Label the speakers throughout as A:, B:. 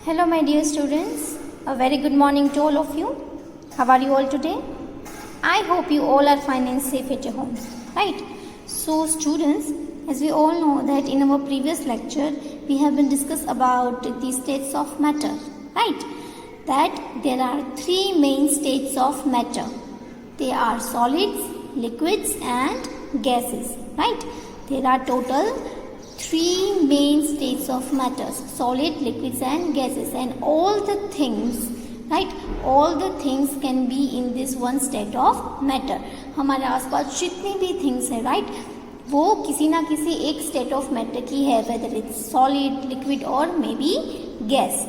A: Hello my dear students, a very good morning to all of you. How are you all today? I hope you all are fine and safe at your home, right? So students, as we all know that in our previous lecture, we have been discussed about the states of matter, right? That there are three main states of matter. They are solids, liquids and gases, right? There are total three main states of matter: solid, liquids and gases, and all the things, right, all the things can be in this one state of matter. हमारे आसपास जितनी भी things है, right, वो किसी ना किसी एक state of matter की है, whether it's solid, liquid or maybe gas,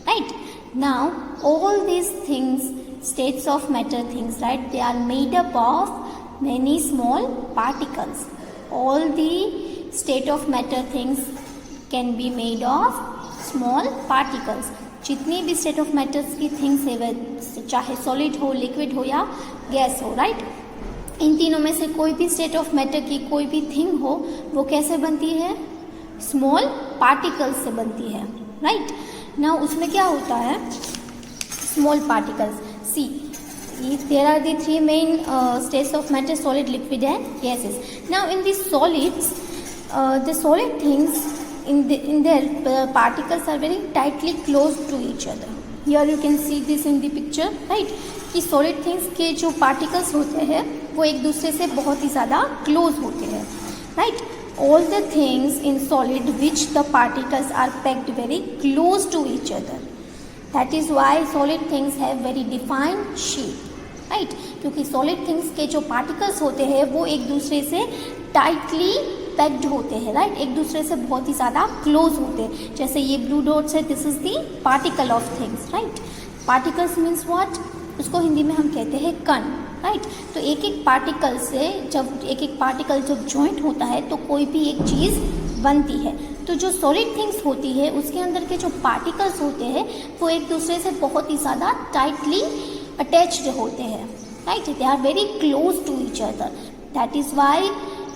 A: right? Now all these things, states of matter things, right, they are made up of many small particles. All the state of matter things can be made of small particles. जितनी भी state of matters की things है, चाहे solid हो, liquid हो या gas हो, right? इन तीनों में से कोई भी state of matter की कोई भी thing हो, वो कैसे बनती है? Small particles से बनती है, right? Now उसमें क्या होता है? Small particles. See, there are the three main states of matter: solid, liquid and gases. Now in these solids, the solid things in their particles are very tightly close to each other. Here you can see this in the picture, right? कि solid things के जो particles होते हैं वो एक दूसरे से बहुत ही ज़्यादा close होते हैं, right? All the things in solid which the particles are packed very close to each other. That is why solid things have very defined shape, right? क्योंकि solid things के जो particles होते हैं वो एक दूसरे से tightly पैक्ड होते हैं, राइट? एक दूसरे से बहुत ही ज़्यादा क्लोज होते हैं. जैसे ये ब्लू डॉट्स है, this is the particle of things, right? Particles means what? उसको हिंदी में हम कहते हैं कण, राइट? तो एक एक पार्टिकल से जब एक पार्टिकल जब ज्वाइंट होता है तो कोई भी एक चीज़ बनती है. तो जो सॉलिड थिंग्स होती है उसके अंदर के जो पार्टिकल्स होते हैं वो एक दूसरे से बहुत ही ज़्यादा टाइटली अटैच्ड होते हैं, right? They are very close to each other. That is why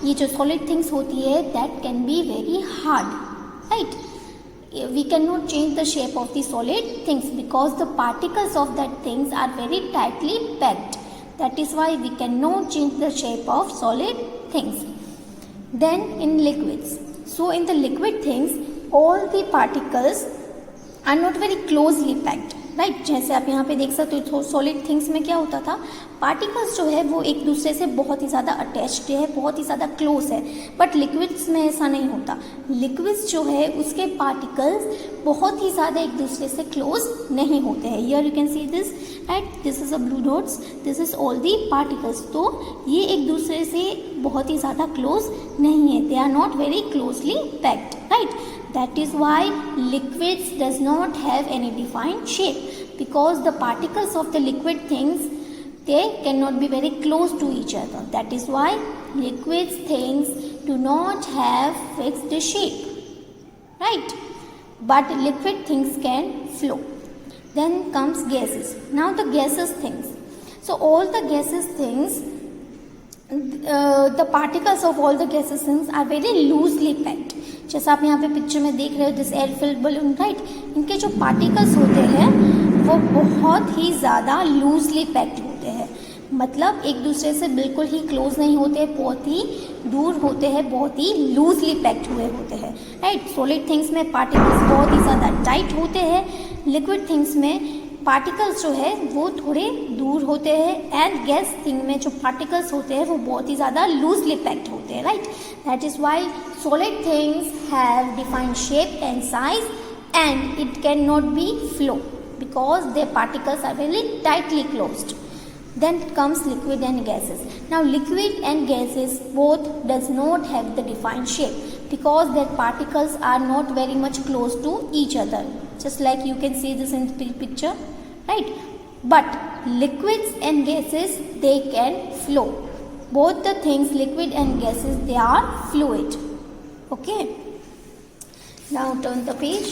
A: ये जो सॉलिड थिंग्स होती है that can be very hard, right? We can not change the shape of the solid things because the particles of that things are very tightly packed. That is why we can not change the shape of solid things. Then in liquids, so in the liquid things all the particles are not very closely packed, right? जैसे आप यहाँ पे देख सकते हो solid things में क्या होता था, पार्टिकल्स जो है वो एक दूसरे से बहुत ही ज़्यादा अटैच्ड है, बहुत ही ज़्यादा क्लोज है. बट लिक्विड्स में ऐसा नहीं होता. लिक्विड्स जो है उसके पार्टिकल्स बहुत ही ज़्यादा एक दूसरे से क्लोज नहीं होते हैं. Here you can see this, right? This is a blue dots, this is all the particles. तो ये एक दूसरे से बहुत ही ज़्यादा क्लोज नहीं है. They are not very closely packed, right? That is why liquids does not have any defined shape, because the particles of the liquid things, they cannot be very close to each other. That is why liquids things do not have fixed shape, right? But liquid things can flow. Then comes gases. Now the gases things. So all the gases things, the particles of all the gases things are very loosely packed. जैसा आप यहाँ पे picture में देख रहे हो, this air filled balloon, right? इनके जो पार्टिकल्स होते हैं वो बहुत ही ज़्यादा लूजली पैक्ड होते हैं. मतलब एक दूसरे से बिल्कुल ही क्लोज नहीं होते, बहुत ही दूर होते हैं, बहुत ही लूजली पैक्ड हुए होते हैं, राइट? सॉलिड थिंग्स में पार्टिकल्स बहुत ही ज़्यादा टाइट होते हैं. लिक्विड थिंग्स में पार्टिकल्स जो है वो थोड़े दूर होते हैं. एंड गैस थिंग में जो पार्टिकल्स होते हैं वो बहुत ही ज़्यादा लूजली पैक्ड होते हैं, right? That is Y solid things have defined shape and size and it cannot be flow because their particles are very tightly closed. Then comes liquid and gases. Now liquid and gases both does not have the defined shape because their particles are not very much close to each other, just like you can see this in the picture, right? But liquids and gases, they can flow. Both the things, liquid and gases, they are fluid. Okay, now turn the page.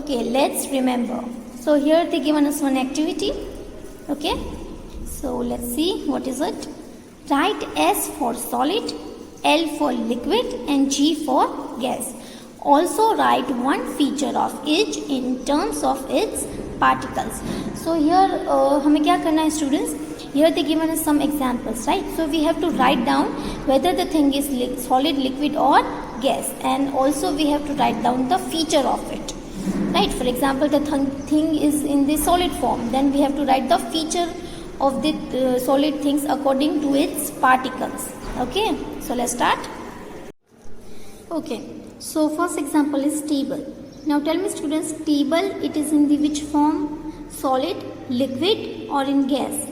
A: Okay, let's remember. So here they given us one activity. Okay, so let's see what is it. Write S for solid, L for liquid and G for gas. Also write one feature of each in terms of its particles. So here हमें क्या करना है students? Here they given us some examples, right? So we have to write down whether the thing is solid, liquid or gas, and also we have to write down the feature of it, right? For example, the thing is in the solid form, then we have to write the feature of the solid things according to its particles. Okay, so let's start. Okay, so first example is table. Now tell me students, table, it is in the which form? Solid, liquid or in gas?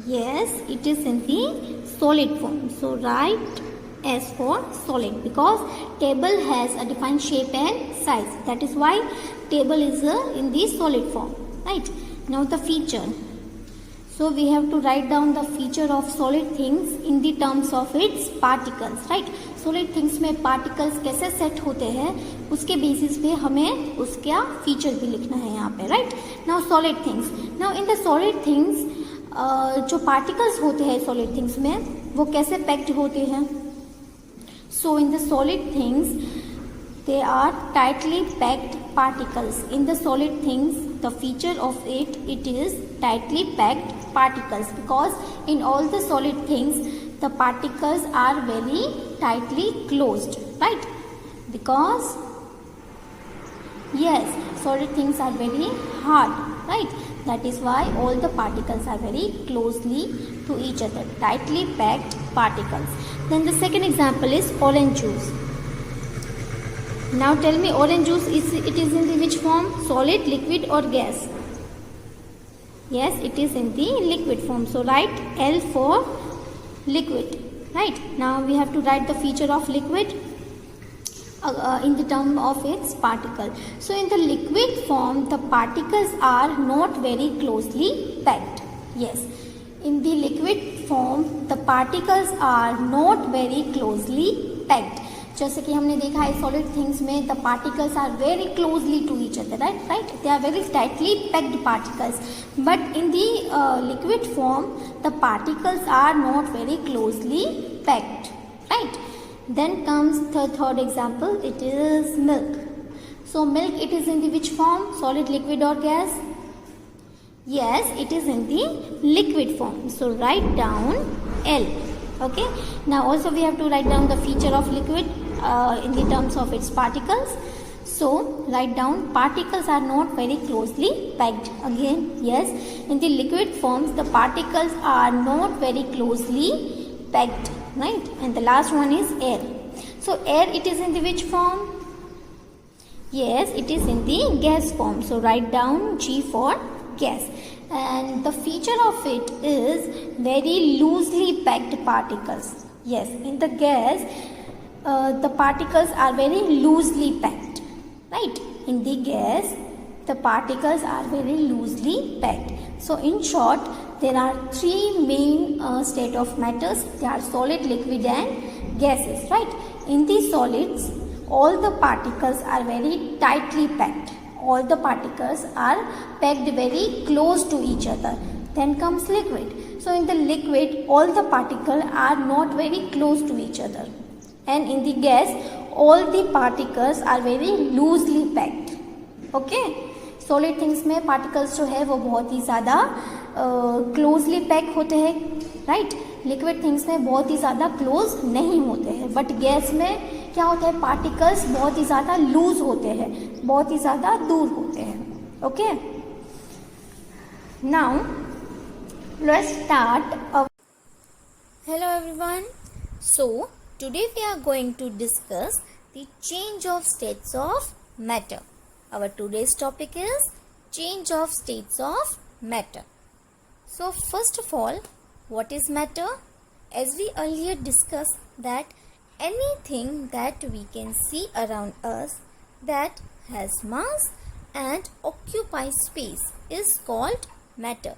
A: Yes, it is in the solid form. So write S for solid, because table has a defined shape and size. That is why table is in the solid form, right? Now the feature. So we have to write down the feature of solid things in the terms of its particles, right? Solid things में particles कैसे set होते हैं उसके basis पे हमें उसका feature भी लिखना है यहाँ पे, right? Now solid things. Now in the solid things जो particles होते हैं solid things में वो कैसे packed होते हैं? So in the solid things, they are tightly packed particles. In the solid things, the feature of it is tightly packed particles, because in all the solid things, the particles are very tightly closed, right? Because yes, solid things are very hard, right? That is why all the particles are very closely to each other, tightly packed particles. Then the second example is orange juice. Now tell me, orange juice is in the which form? Solid, liquid or gas? Yes, it is in the liquid form. So write L for liquid, right? Now we have to write the feature of liquid in the term of its particle. So in the liquid form, the particles are not very closely packed. Yes, in the liquid form, the particles are not very closely packed. जैसे कि हमने देखा है solid things में the particles are very closely to each other, right? They are very tightly packed particles. But in the liquid form, the particles are not very closely packed, right? Then comes the third example. It is milk. So milk, it is in the which form? Solid, liquid or gas? Yes, it is in the liquid form. So write down L. Okay. Now also we have to write down the feature of liquid in the terms of its particles. So write down particles are not very closely packed. Again, yes, in the liquid forms the particles are not very closely packed, right? And the last one is air. So air, it is in the which form? Yes, it is in the gas form. So write down G for gas. And the feature of it is very loosely packed particles. Yes, in the gas, the particles are very loosely packed, right? In the gas, the particles are very loosely packed. So in short, there are three main state of matters. They are solid, liquid and gases, right? In the solids, all the particles are very tightly packed. All the particles are packed very close to each other. Then comes liquid. So in the liquid, all the particles are not very close to each other. And in the gas, all the particles are very loosely packed. Okay? Solid things में particles जो है वो बहुत ही ज़्यादा closely pack होते हैं, right? Liquid things में बहुत ही ज़्यादा close नहीं होते हैं. But gas में क्या होता है? Particles बहुत ही ज़्यादा loose होते हैं, बहुत ही ज़्यादा दूर होते हैं. Okay? Now, let's start.
B: Hello everyone. So, today we are going to discuss the change of states of matter. Our today's topic is change of states of matter. So first of all, what is matter? As we earlier discussed that anything that we can see around us that has mass and occupies space is called matter.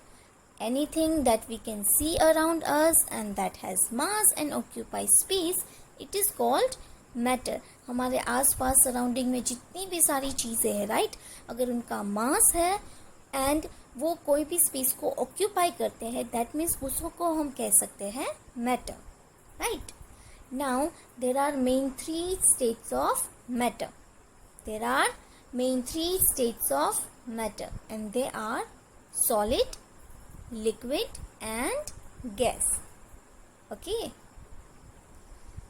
B: Anything that we can see around us and that has mass and occupies space, it is called matter. हमारे आसपास surrounding में जितनी भी सारी चीज़ें हैं, right, अगर उनका मास है एंड वो कोई भी स्पेस को ऑक्यूपाई करते हैं, दैट मीन्स उसको हम कह सकते हैं matter, right. Now there are main three states of matter. There are main three states of matter, and they are solid, liquid and gas. Okay.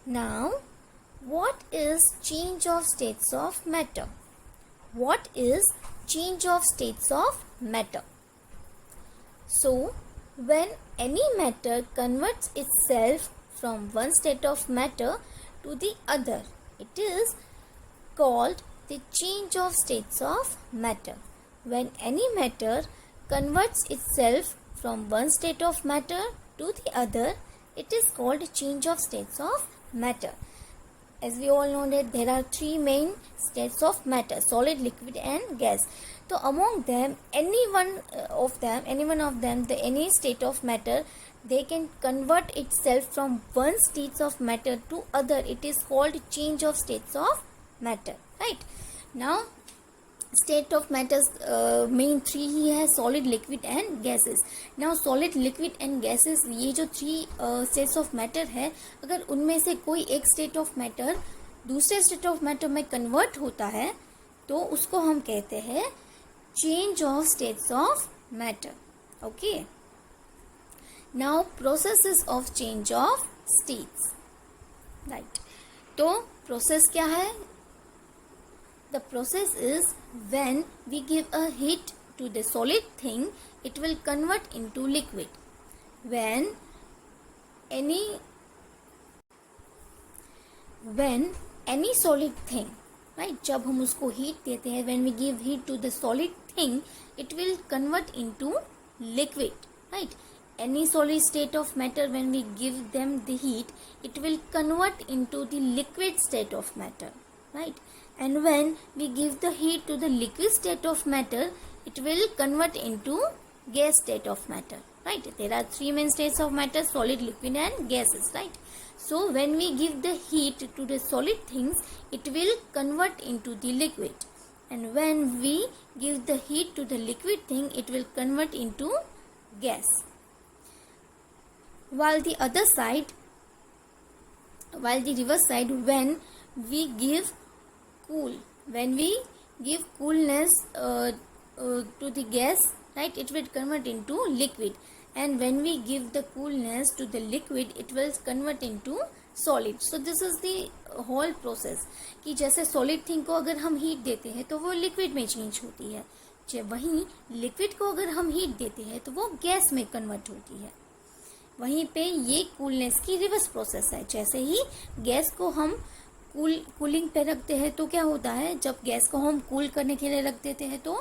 B: Now what is change of states of matter? What is change of states of matter? So when any matter converts itself from one state of matter to the other, it is called the change of states of matter. When any matter converts itself from one state of matter to the other, it is called change of states of matter. As we all know that there are three main states of matter: solid, liquid and gas. So among them, any one of them, any state of matter, they can convert itself from one state of matter to other. It is called change of states of matter, right? Now state of matters main three ही है: solid, liquid and gases. Now solid, liquid and gases, ये जो three states of matter है, अगर उनमें से कोई एक state of matter दूसरे state of matter में convert होता है तो उसको हम कहते हैं change of states of matter. Okay. Now processes of change of states, right? तो process क्या है? The process is when we give a heat to the solid thing, it will convert into liquid. When any solid thing, right? जब हम उसको heat देते हैं, when we give heat to the solid thing, it will convert into liquid, right? Any solid state of matter, when we give them the heat, it will convert into the liquid state of matter, right? And when we give the heat to the liquid state of matter, it will convert into gas state of matter, right? There are three main states of matter: solid, liquid and gases, right? So when we give the heat to the solid things, it will convert into the liquid, and when we give the heat to the liquid thing, it will convert into gas. While the reverse side, when we give coolness to the gas, right, it will convert into liquid, and when we give the coolness to the liquid, it will convert into solid. So this is the whole process कि जैसे solid thing को अगर हम heat देते हैं तो वो liquid में change होती है, जब वहीं liquid को अगर हम heat देते हैं तो वो gas में convert होती है. वहीं पे ये coolness की reverse process है. जैसे ही गैस को हम कूलिंग पे रखते हैं तो क्या होता है, जब गैस को हम कूल करने के लिए रख देते हैं तो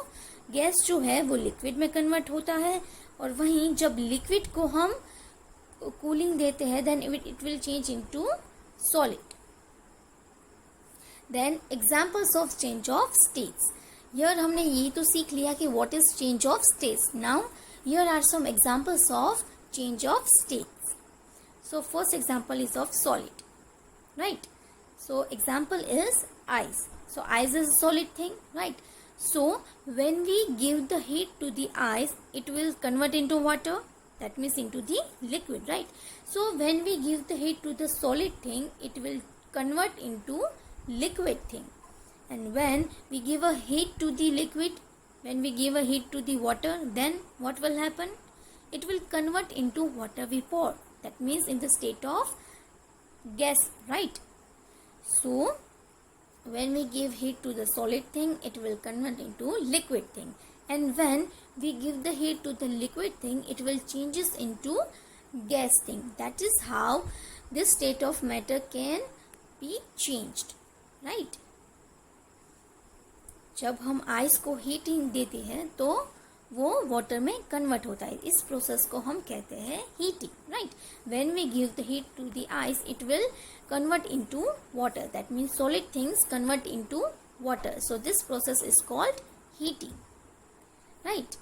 B: गैस जो है वो लिक्विड में कन्वर्ट होता है, और वहीं जब लिक्विड को हम कूलिंग देते हैं then it will change into solid. Then examples of change of states. Here हमने ये तो सीख लिया कि what is change of states. Now here are some examples of change of states. So first example is of solid, right? So example is ice. So ice is a solid thing, right? So when we give the heat to the ice, it will convert into water. That means into the liquid, right? So when we give the heat to the solid thing, it will convert into liquid thing. And when we give a heat to the liquid, when we give a heat to the water, then what will happen? It will convert into water vapor. That means in the state of gas, right? So when we give heat to the solid thing, it will convert into liquid thing, and when we give the heat to the liquid thing, it will changes into gas thing. That is how this state of matter can be changed, right? जब हम ice को heating देते हैं तो वो water में convert होता है. इस प्रोसेस को हम कहते हैं heating, right? When we give the heat to the ice, it will convert into water. That means solid things convert into water. So this process is called heating, right?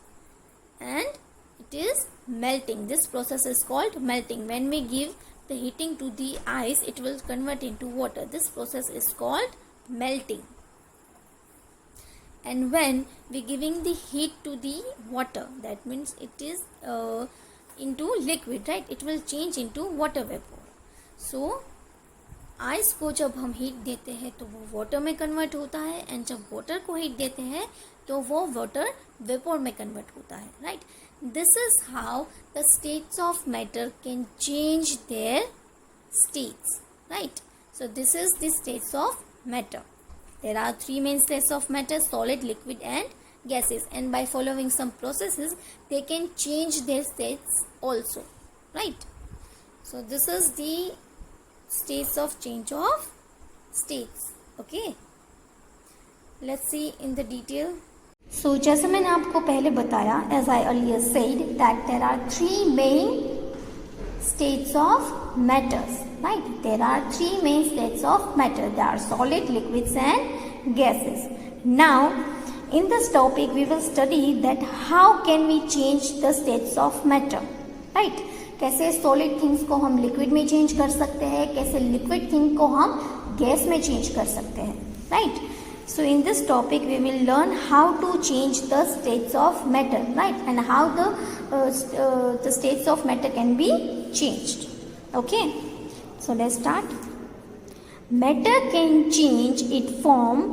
B: And it is melting. This process is called melting. When we give the heating to the ice, it will convert into water. This process is called melting. And when we giving the heat to the water, that means it is into liquid, right? It will change into water vapor. So ice को जब हम heat देते हैं तो वो water में convert होता है, एंड जब वाटर को हीट देते हैं तो वो वाटर वेपर में कन्वर्ट होता है, right. This is how the states of matter can change their states, right. So this is the states of matter. There are three main states of matter: solid, liquid and gases, and by following some processes they can change their states also, right. So this is the states of change of states. Okay, let's see in the detail.
A: So जैसे मैंने आपको पहले बताया, as I earlier said that there are three main states of matters, right. There are three main states of matter. They are solid, liquids and gases. Now in this topic we will study that how can we change the states of matter, right. कैसे solid things को हम liquid में change कर सकते हैं, कैसे liquid thing को हम gas में change कर सकते हैं, right. So in this topic we will learn how to change the states of matter, right, and how the states of matter can be changed. Okay, so let's start. Matter can change its form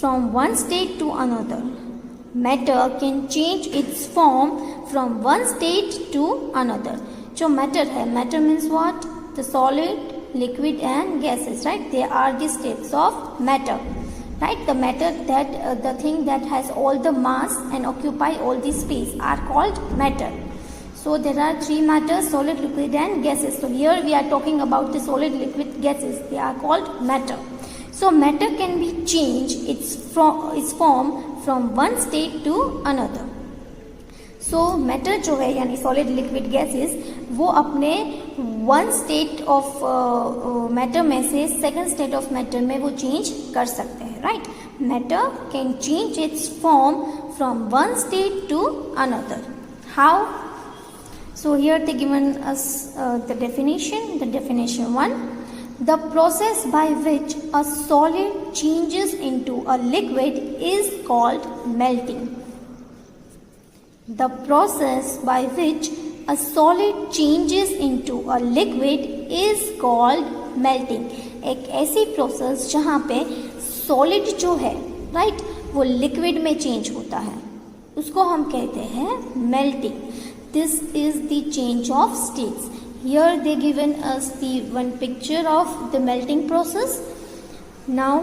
A: from one state to another. Matter can change its form from one state to another. जो matter है, matter means what? The solid, liquid and gases, right. They are the states of matter, right. The matter that the thing that has all the mass and occupy all the space are called matter. So there are three matters: solid, liquid and gases. So here we are talking about the solid, liquid, gases. They are called matter. So matter can be changed its form from one state to another. So matter जो है यानी solid, liquid, gases, वो अपने one state of matter में से second state of matter में वो change कर सकते हैं, right. Matter can change its form from one state to another. How? So here they given us the definition. The definition 1: the process by which a solid changes into a liquid is called melting. The process by which a solid changes into a liquid is called melting. एक ऐसी process जहाँ पे solid जो है, right, वो liquid में change होता है, उसको हम कहते हैं melting. This is the change of states. Here they given us the one picture of the melting process. Now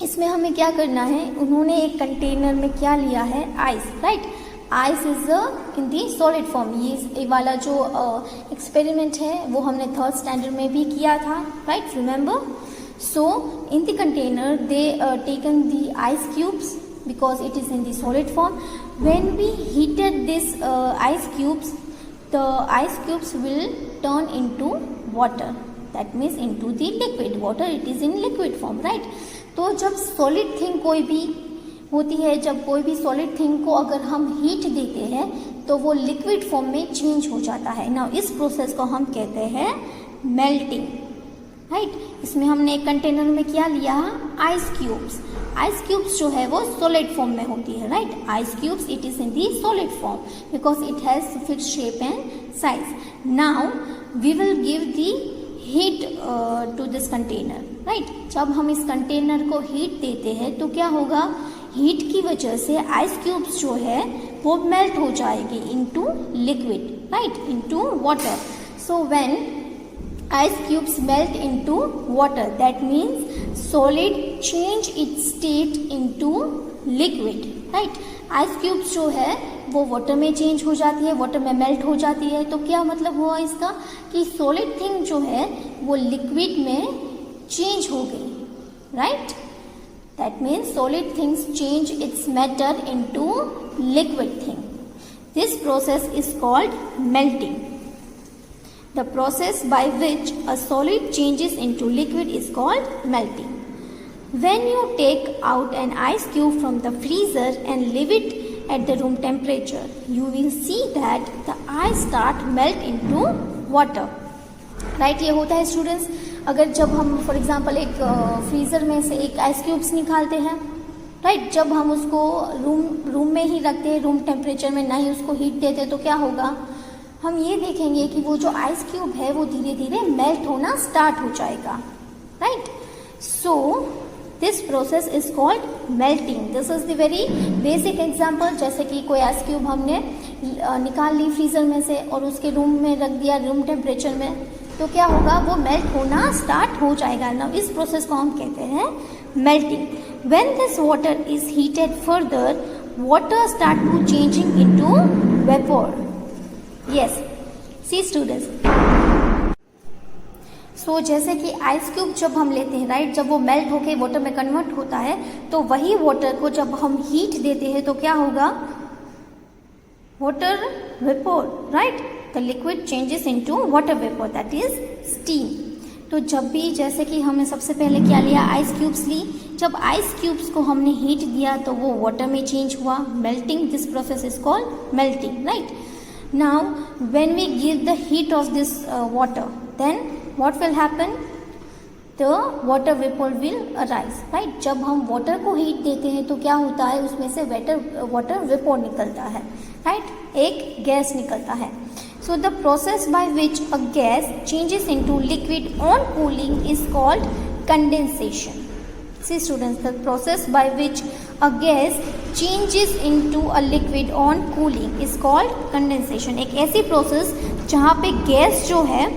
A: इसमें हमें क्या करना है, उन्होंने एक कंटेनर में क्या लिया है, ice, right. Ice is in the solid form. ये वाला जो एक्सपेरिमेंट है वो हमने थर्ड स्टैंडर्ड में भी किया था, right, remember. So in the container they taken the ice cubes because it is in the solid form. When we heated this ice cubes, the ice cubes will turn into water. That means into the liquid water. It is in liquid form, right? तो जब solid thing कोई भी होती है, जब कोई भी solid thing को अगर हम heat देते हैं तो वो liquid form में change हो जाता है. Now इस process को हम कहते हैं melting, right? इसमें हमने एक कंटेनर में क्या लिया, आइस क्यूब्स. आइस क्यूब्स जो है वो सॉलिड फॉर्म में होती है, right. Ice cubes it is in the solid form because it has fixed shape and size. Now we will give the heat to this container, right. जब हम इस container को हीट देते हैं तो क्या होगा, हीट की वजह से आइस क्यूब्स जो है वो मेल्ट हो जाएगी into liquid, right, into water. So when ice cubes melt into water, that means solid change its state into liquid, right. ice cubes जो है वो water में change हो जाती है, water में melt हो जाती है. तो क्या मतलब हुआ इसका कि solid thing जो है वो liquid में change हो गई, right. that means solid things change its matter into liquid thing. This process is called melting. The process by which a solid changes into liquid is called melting. When you take out an ice cube from the freezer and leave it at the room temperature, you will see that the ice start melt into water. Right, ये होता है students. अगर जब हम for example एक freezer में से एक आइस क्यूब्स निकालते हैं, राइट, जब हम उसको रूम में ही रखते हैं, रूम टेम्परेचर में, ना ही उसको हीट देते, तो क्या होगा, हम ये देखेंगे कि वो जो आइस क्यूब है वो धीरे धीरे मेल्ट होना स्टार्ट हो जाएगा, right? So this process is called melting. This is the very basic example. जैसे कि कोई आइस क्यूब हमने निकाल ली फ्रीजर में से और उसके रूम में रख दिया रूम टेम्परेचर में, तो क्या होगा, वो मेल्ट होना स्टार्ट हो जाएगा ना। इस प्रोसेस को हम कहते हैं melting. When this water is heated further, water start to changing into vapor. Yes, see students. सो जैसे कि आइस क्यूब जब हम लेते हैं, राइट, जब वो मेल्ट होके वाटर में कन्वर्ट होता है, तो वही वाटर को जब हम हीट देते हैं तो क्या होगा, water vapour, right. The liquid changes into water vapour, that is steam. तो जब भी, जैसे कि हमने सबसे पहले क्या लिया, आइस क्यूब्स ली. जब आइस क्यूब्स को हमने हीट दिया तो वो वाटर में चेंज हुआ, melting. This process is called melting, right. Now when we give the heat of this water, then what will happen, the water vapor will arise, right. जब हम water को हीट देते हैं तो क्या होता है, उसमें से वाटर वेपोर निकलता है, right, एक गैस निकलता है. So the process by which a gas changes into liquid on cooling is called condensation. See students, the process by which a gas changes into a liquid on cooling is called condensation. एक ऐसी process जहाँ पे gas जो है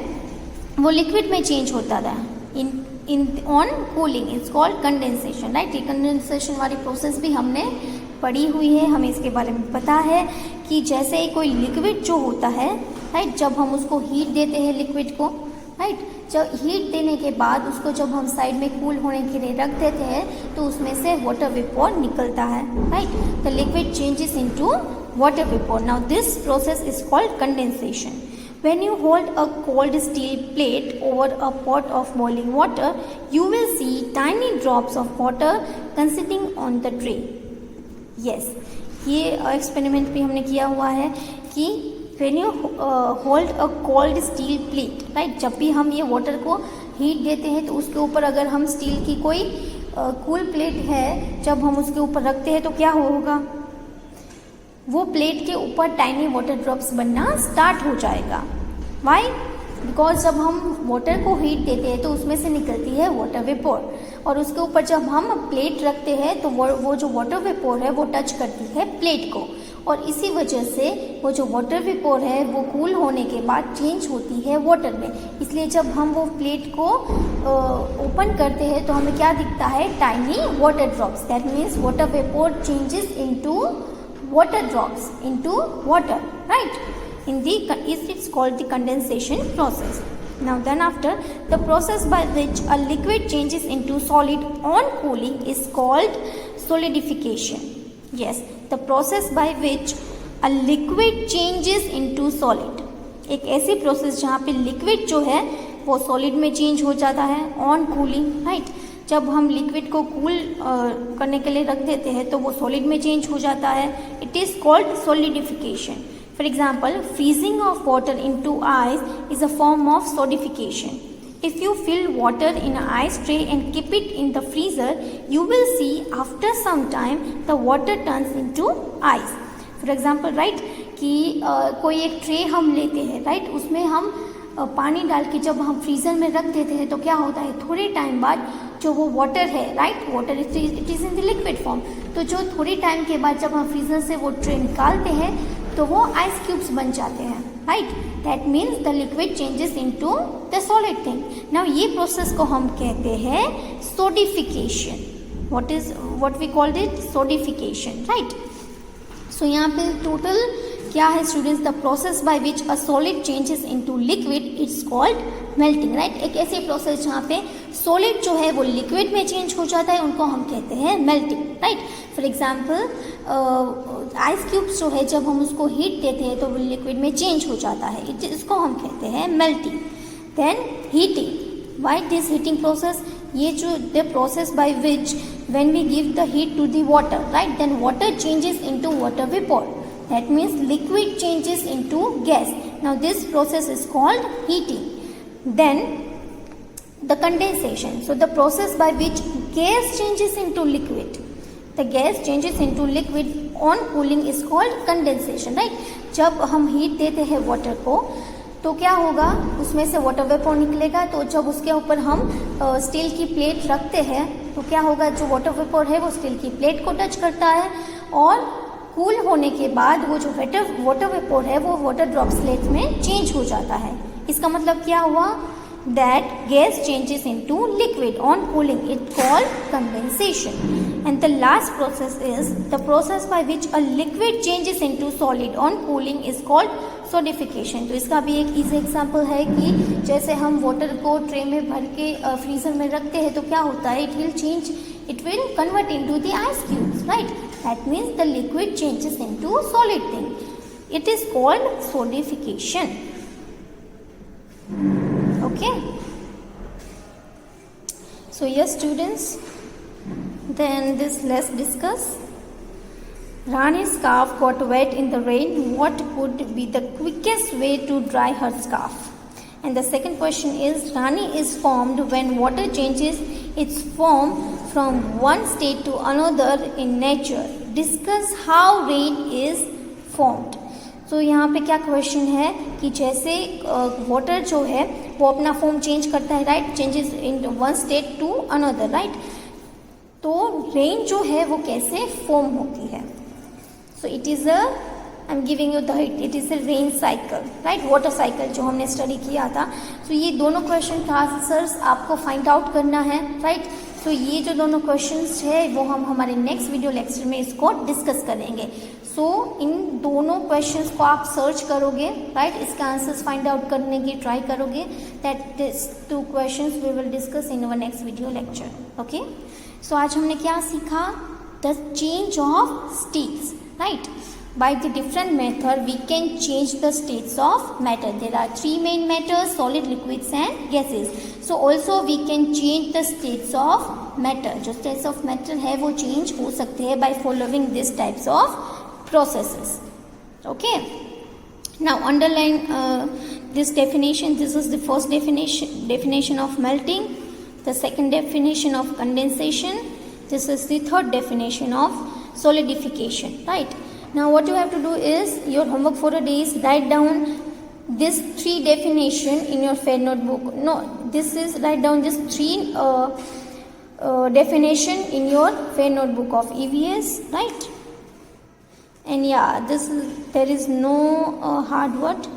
A: वो liquid में change होता था in on cooling, it's called condensation, right. ये कंडेंसेशन वाली प्रोसेस भी हमने पढ़ी हुई है, हमें इसके बारे में पता है कि जैसे कोई लिक्विड जो होता है, राइट, जब हम उसको हीट देते हैं लिक्विड को, राइट, जब हीट देने के बाद उसको जब हम साइड में कूल होने के लिए रख देते हैं तो उसमें से वाटर वेपोर निकलता है, right. The liquid changes into water vapour. Now this process is called condensation. When you hold a cold steel plate over a pot of boiling water, you will see tiny drops of water consisting on the tray. Yes, ये experiment भी हमने किया हुआ है कि when you hold a cold steel plate, right, जब भी हम ये वाटर को हीट देते हैं तो उसके ऊपर अगर हम स्टील की कोई कूल प्लेट है, जब हम उसके ऊपर रखते हैं तो क्या होगा, वो प्लेट के ऊपर टाइनी वाटर ड्रॉप्स बनना स्टार्ट हो जाएगा. वाई? बिकॉज जब हम वाटर को हीट देते हैं तो उसमें से निकलती है वाटर वेपोर, और उसके ऊपर जब हम प्लेट रखते हैं तो वो जो वाटर वेपोर है वो टच करती है प्लेट को, और इसी वजह से वो जो वाटर वेपोर है वो कूल होने के बाद चेंज होती है वाटर में. इसलिए जब हम वो प्लेट को ओपन करते हैं तो हमें क्या दिखता है, tiny water drops. That means water vapour changes into water drops into water, right. It's called the condensation process. Now then after, the process by which a liquid changes into solid on cooling is called solidification. Yes, the process by which a liquid changes into solid. एक ऐसी process जहाँ पे liquid जो है वो solid में change हो जाता है ऑन कूलिंग, राइट. जब हम लिक्विड को कूल करने के लिए रख देते हैं तो वो सॉलिड में चेंज हो जाता है. It is called solidification. For example, freezing of water into ice is a form of solidification. If you fill water in a ice tray and keep it in the freezer, you will see after some time the water turns into ice. For example, right, कि कोई एक tray हम लेते हैं, right, उसमें हम पानी डाल के जब हम फ्रीज़र में रख देते हैं तो क्या होता है, थोड़े टाइम बाद जो वो वाटर है, right, water it is in the liquid form, तो जो थोड़ी टाइम के बाद जब हम फ्रीज़र से वो ट्रे निकालते हैं तो वो आइस क्यूब्स बन जाते हैं, right. That means the liquid changes into the solid thing. Now ये प्रोसेस को हम कहते हैं solidification. What we called it, solidification, right. So यहाँ पे टोटल क्या है students, the process by which a solid changes into liquid, it's called melting, right. एक ऐसी प्रोसेस जहाँ पे सॉलिड जो है वो लिक्विड में चेंज हो जाता है, उनको हम कहते हैं melting, right. For example, ice cubes जो है जब हम उसको हीट देते हैं तो वो लिक्विड में चेंज हो जाता है, इसको हम कहते हैं melting. Then heating. Why this heating process, ये जो the process by which when we give the heat to the water, right, then water changes into water vapour. That means liquid changes into gas. Now this process is called heating. Then the condensation. So the process by which gas changes into liquid. The gas changes into liquid on cooling is called condensation, right? जब हम heat देते हैं water को तो क्या होगा, उसमें से वाटर वेपर निकलेगा। तो जब उसके ऊपर हम स्टील की प्लेट रखते हैं तो क्या होगा, जो वाटर वेपर है वो स्टील की प्लेट को टच करता है और कूल होने के बाद वो जो वाटर वेपर है वो वाटर ड्रॉप्सलेट में चेंज हो जाता है। इसका मतलब क्या हुआ, that gas changes into liquid on cooling, it called condensation. And the last process is the process by which a liquid changes into solid on cooling is called solidification. तो इसका भी एक easy example है कि जैसे हम water को tray में भर के फ्रीजर में रखते हैं तो क्या होता है, it will convert into the ice cubes, right? That means the liquid changes into solid thing. It is called solidification. Okay, so yes students, then let's discuss. Rani's scarf got wet in the rain. What could be the quickest way to dry her scarf? And the second question is, Rani is formed when water changes its form from one state to another in nature. Discuss how rain is formed. तो यहाँ पे क्या question है कि जैसे water जो है वो अपना फॉर्म चेंज करता है, right, changes in one state to another, right. तो रेन जो है वो कैसे फॉर्म होती है, so it is a, I am giving you the hint, it is a rain cycle, right, water cycle जो हमने स्टडी किया था। तो ये दोनों क्वेश्चन का आंसर्स आपको फाइंड आउट करना है, राइट। तो ये जो दोनों क्वेश्चंस है वो हम हमारे नेक्स्ट वीडियो लेक्चर में इसको डिस्कस करेंगे। सो इन दोनों क्वेश्चंस को आप सर्च करोगे, राइट, इसका आंसर्स फाइंड आउट करने की ट्राई करोगे। That this 2 questions we will discuss in our next video lecture. Okay, so आज हमने क्या सीखा, the change of states, right. By the different method we can change the states of matter. There are 3 main matters, solid, liquids and gases. So also we can change the states of matter. जो states of matter है वो change हो सकते हैं by following these types of processes. Okay. Now underline this definition. This is the first definition of melting. The second definition of condensation. This is the third definition of solidification. Right. Now what you have to do is, your homework for a day is write down this 3 definition in your fair notebook. No, this is write down this 3 definition in your fair notebook of EVS, right? And yeah, there is no hard word.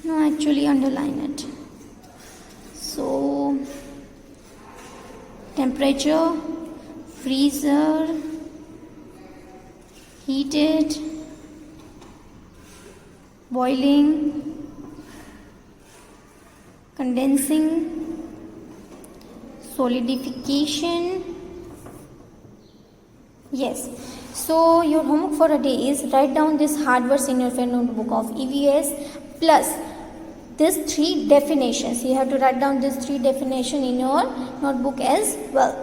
A: No, actually underline it. So temperature, freezer, heated, boiling, condensing, solidification. Yes, so your homework for a day is write down these hard words in your fair notebook of EVS plus these 3 definitions. You have to write down these 3 definitions in your notebook as well.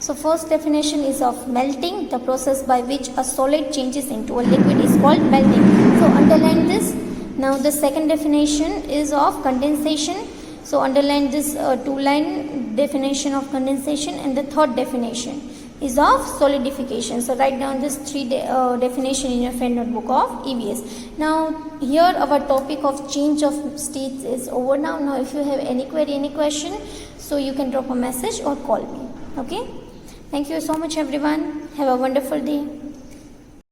A: So first definition is of melting. The process by which a solid changes into a liquid is called melting. So underline this. Now the second definition is of condensation. So underline this 2-line definition of condensation, and the third definition is of solidification. So write down this 3 definition in your fair notebook of EVS. Now here our topic of change of states is over now. Now if you have any query, any question, so you can drop a message or call me. Okay. Thank you so much everyone. Have a wonderful day.